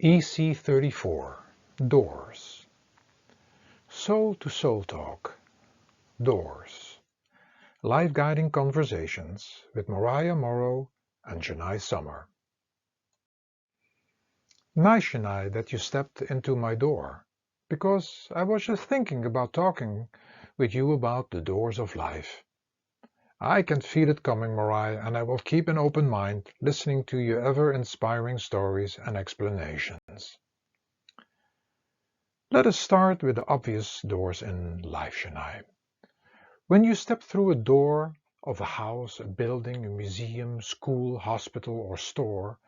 Ec34 Doors. Soul to Soul Talk. Doors. Life guiding conversations with Morai, Amoro and Jenai summer. Nice, Jenai, that you stepped into my door, because I was just thinking about talking with you about the doors of life. I can feel it coming, Morai, and I will keep an open mind listening to your ever-inspiring stories and explanations. Let us start with the obvious doors in life, Jenai. When you step through a door of a house, a building, a museum, school, hospital or store,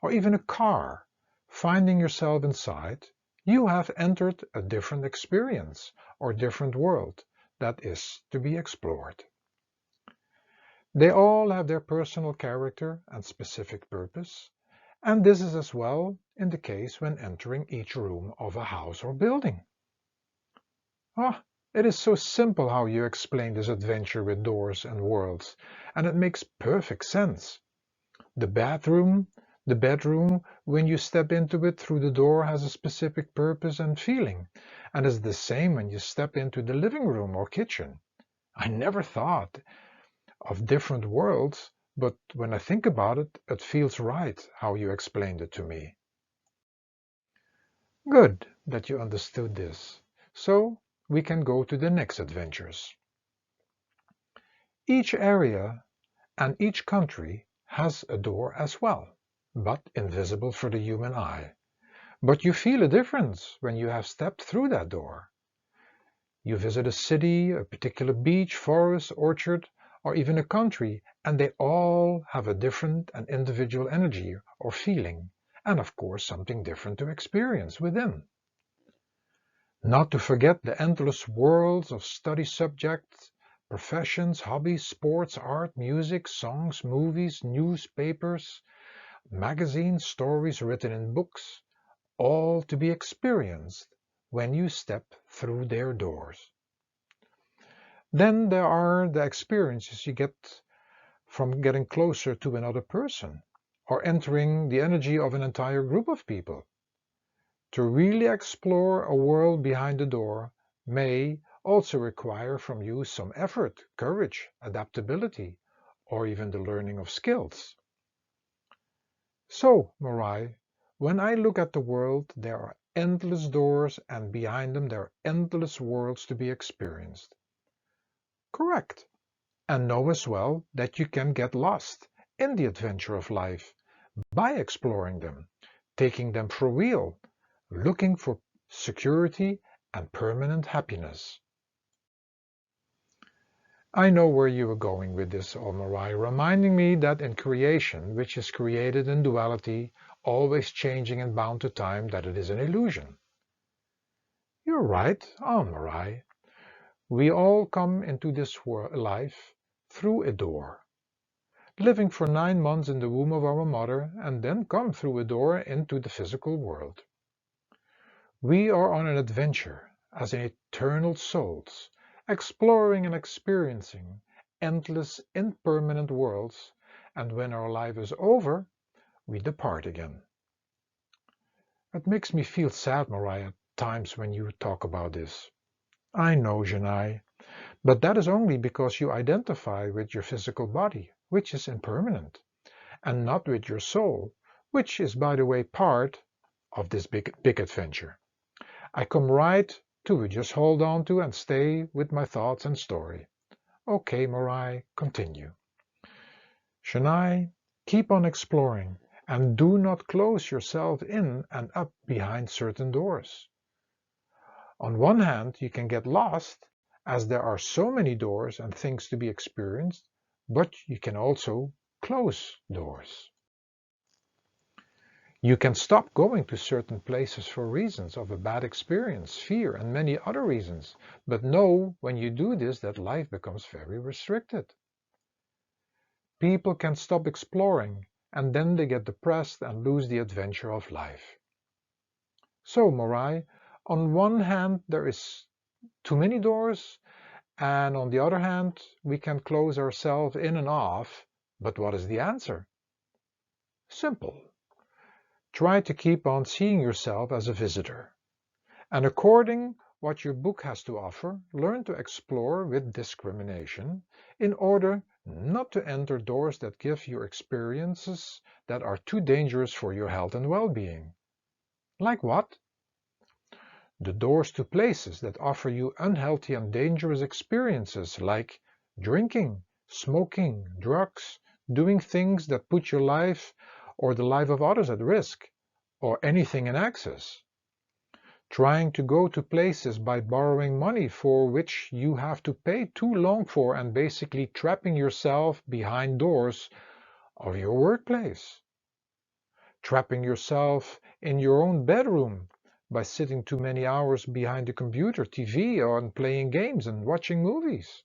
or even a car, finding yourself inside, you have entered a different experience or different world that is to be explored. They all have their personal character and specific purpose, and this is as well in the case when entering each room of a house or building. Ah, it is so simple how you explain this adventure with doors and worlds, and it makes perfect sense. The bedroom, when you step into it through the door, has a specific purpose and feeling, and is the same when you step into the living room or kitchen. I never thought of different worlds, but when I think about it, it feels right how you explained it to me. Good that you understood this. So we can go to the next adventures. Each area and each country has a door as well, but invisible for the human eye. But you feel a difference when you have stepped through that door. You visit a city, a particular beach, forest, orchard, or even a country, and they all have a different and individual energy or feeling, and of course something different to experience within. Not to forget the endless worlds of study subjects, professions, hobbies, sports, art, music, songs, movies, newspapers, magazines, stories written in books, all to be experienced when you step through their doors. Then there are the experiences you get from getting closer to another person or entering the energy of an entire group of people. To really explore a world behind the door may also require from you some effort, courage, adaptability, or even the learning of skills. So, Morai, when I look at the world, there are endless doors and behind them there are endless worlds to be experienced. Correct. And know as well that you can get lost in the adventure of life by exploring them, taking them for real, looking for security and permanent happiness. I know where you are going with this, Morai, reminding me that in creation, which is created in duality, always changing and bound to time, that it is an illusion. You're right, Morai. We all come into this life through a door, living for 9 months in the womb of our mother, and then come through a door into the physical world. We are on an adventure as eternal souls, exploring and experiencing endless impermanent worlds, and when our life is over, we depart again. It makes me feel sad, Morai, at times when you talk about this. I know, Jenai, but that is only because you identify with your physical body, which is impermanent, and not with your soul, which is, by the way, part of this big adventure. I come right to it, just hold on to and stay with my thoughts and story. Okay, Morai, continue. Jenai, keep on exploring and do not close yourself in and up behind certain doors. On one hand, you can get lost as there are so many doors and things to be experienced, but you can also close doors. You can stop going to certain places for reasons of a bad experience, fear, and many other reasons, but know when you do this that life becomes very restricted. People can stop exploring and then they get depressed and lose the adventure of life. So, Morai, on one hand there is too many doors, and on the other hand we can close ourselves in and off, but what is the answer? Simple. Try to keep on seeing yourself as a visitor. And according what your book has to offer, learn to explore with discrimination in order not to enter doors that give you experiences that are too dangerous for your health and well-being. Like what? The doors to places that offer you unhealthy and dangerous experiences like drinking, smoking, drugs, doing things that put your life or the life of others at risk, or anything in excess. Trying to go to places by borrowing money for which you have to pay too long for and basically trapping yourself behind doors of your workplace. Trapping yourself in your own bedroom by sitting too many hours behind the computer, TV, and playing games and watching movies.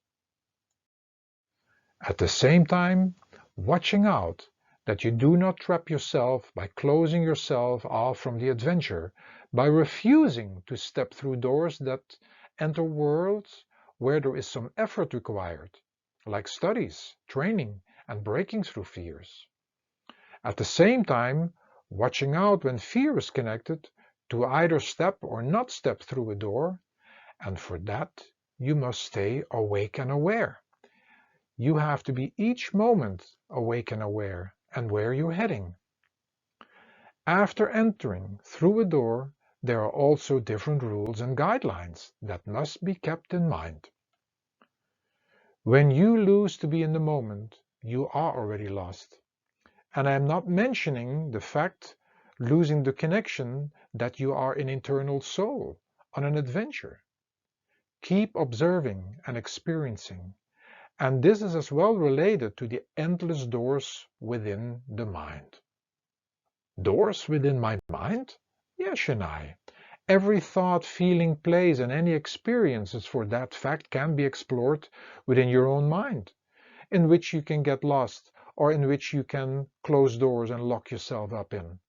At the same time, watching out that you do not trap yourself by closing yourself off from the adventure, by refusing to step through doors that enter worlds where there is some effort required, like studies, training, and breaking through fears. At the same time, watching out when fear is connected to either step or not step through a door, and for that you must stay awake and aware. You have to be each moment awake and aware and where you're heading. After entering through a door, there are also different rules and guidelines that must be kept in mind. When you lose to be in the moment, you are already lost. And I am not mentioning the fact losing the connection that you are an eternal soul on an adventure. Keep observing and experiencing. And this is as well related to the endless doors within the mind. Doors within my mind? Yes, Jenai. Every thought, feeling, place, and any experiences for that fact can be explored within your own mind, in which you can get lost or in which you can close doors and lock yourself up in.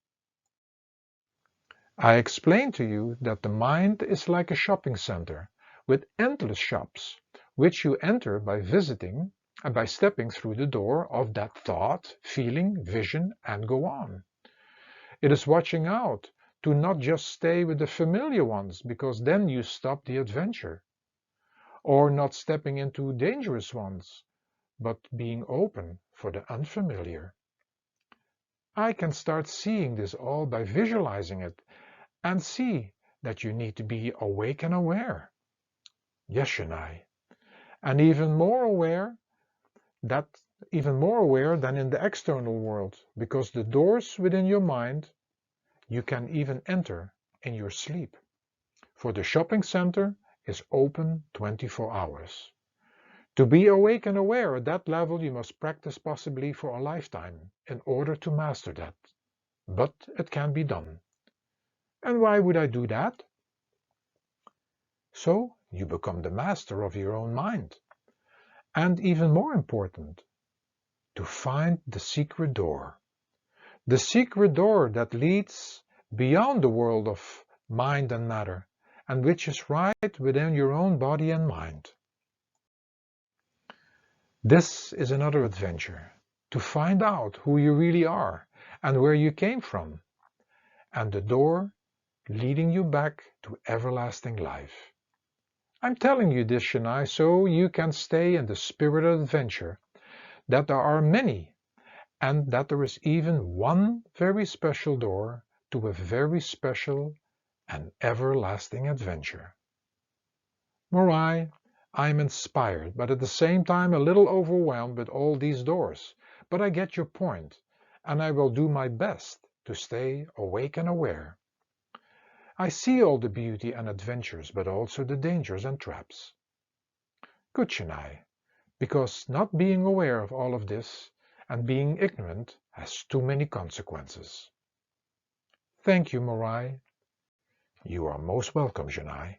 I explained to you that the mind is like a shopping center with endless shops, which you enter by visiting and by stepping through the door of that thought, feeling, vision, and go on. It is watching out to not just stay with the familiar ones, because then you stop the adventure, or not stepping into dangerous ones, but being open for the unfamiliar. I can start seeing this all by visualizing it and see that you need to be awake and aware. Yes, Jenai. And that even more aware than in the external world, because the doors within your mind you can even enter in your sleep. For the shopping center is open 24 hours. To be awake and aware at that level, you must practice possibly for a lifetime in order to master that. But it can be done. And why would I do that? So you become the master of your own mind. And even more important, to find the secret door. The secret door that leads beyond the world of mind and matter, and which is right within your own body and mind. This is another adventure, to find out who you really are and where you came from, and the door leading you back to everlasting life. I'm telling you this, Jenai, so you can stay in the spirit of adventure, that there are many, and that there is even one very special door to a very special and everlasting adventure. Morai, I am inspired, but at the same time a little overwhelmed with all these doors. But I get your point, and I will do my best to stay awake and aware. I see all the beauty and adventures, but also the dangers and traps. Good, Jenai, because not being aware of all of this and being ignorant has too many consequences. Thank you, Morai. You are most welcome, Jenai.